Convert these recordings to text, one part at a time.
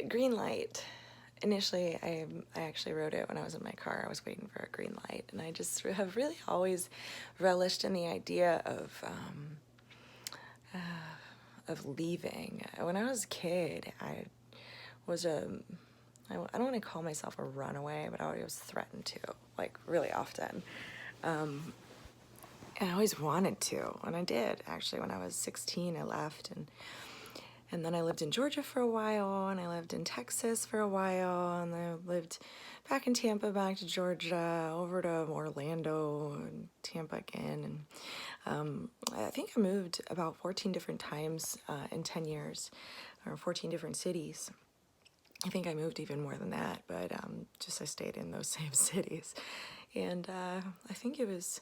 Green light. Initially, I actually wrote it when I was in my car. I was waiting for a green light, and I just have really always relished in the idea of leaving. When I was a kid, I was I don't want to call myself a runaway, but I was threatened to, like, really often. And I always wanted to, and I did. Actually, when I was 16, I left, and then I lived in Georgia for a while, and I lived in Texas for a while, and I lived back in Tampa, back to Georgia, over to Orlando, and Tampa again. And I think I moved about 14 different times in 10 years, or 14 different cities. I think I moved even more than that, but just I stayed in those same cities. And I think it was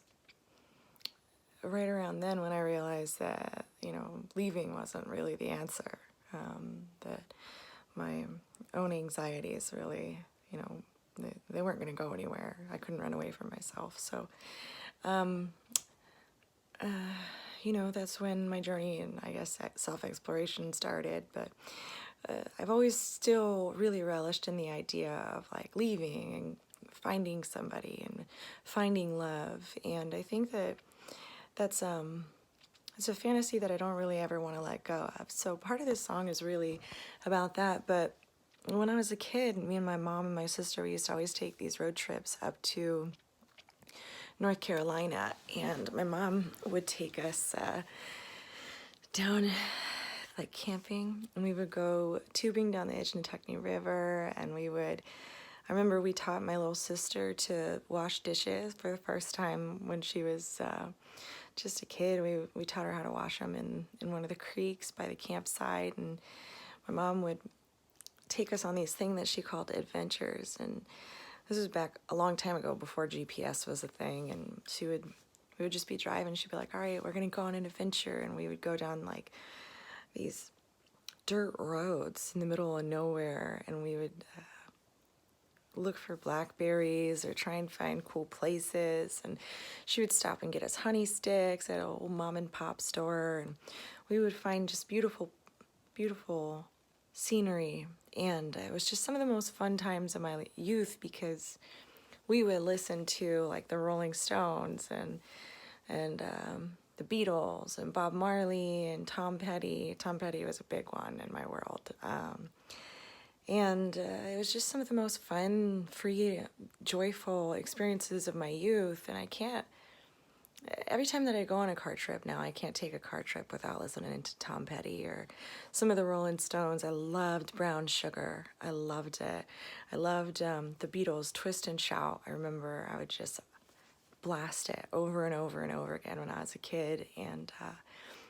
right around then when I realized that, leaving wasn't really the answer, that my own anxieties really, they weren't going to go anywhere. I couldn't run away from myself. So, that's when my journey and I guess self-exploration started. But I've always still really relished in the idea of like leaving and finding somebody and finding love. And I think that that's it's a fantasy that I don't really ever want to let go of. So part of this song is really about that. But when I was a kid, me and my mom and my sister, we used to always take these road trips up to North Carolina, and my mom would take us down like camping, and we would go tubing down the Itchinatuckney River, and I remember we taught my little sister to wash dishes for the first time when she was just a kid. We taught her how to wash them in one of the creeks by the campsite, and my mom would take us on these things that she called adventures. And this was back a long time ago before GPS was a thing, and we would just be driving. She'd be like, all right, we're gonna go on an adventure, and we would go down like these dirt roads in the middle of nowhere, and we would look for blackberries or try and find cool places. And she would stop and get us honey sticks at an old mom and pop store, and we would find just beautiful scenery. And it was just some of the most fun times of my youth, because we would listen to like the Rolling Stones and the Beatles and Bob Marley and Tom Petty. Tom Petty was a big one in my world. And it was just some of the most fun, free, joyful experiences of my youth. And every time that I go on a car trip now, I can't take a car trip without listening to Tom Petty or some of the Rolling Stones. I loved Brown Sugar. I loved it. I loved the Beatles' Twist and Shout. I remember I would just blast it over and over and over again when I was a kid. And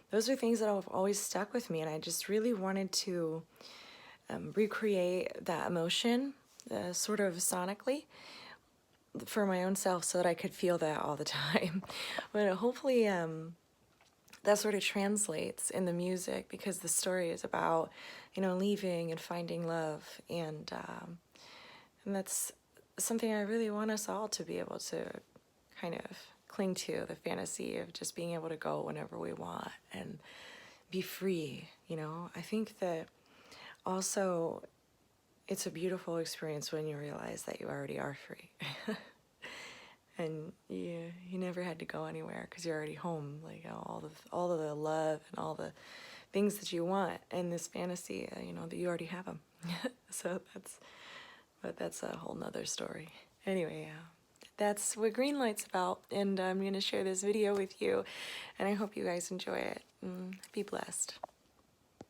those are things that have always stuck with me. And I just really wanted to recreate that emotion sort of sonically for my own self so that I could feel that all the time. But hopefully that sort of translates in the music, because the story is about, leaving and finding love. And that's something I really want us all to be able to kind of cling to, the fantasy of just being able to go whenever we want and be free. I think that also it's a beautiful experience when you realize that you already are free. And you never had to go anywhere because you're already home. Like all of the love and all the things that you want in this fantasy, that you already have them. So that's a whole nother story. Anyway, that's what Greenlight's about, and I'm going to share this video with you, and I hope you guys enjoy it. Be blessed.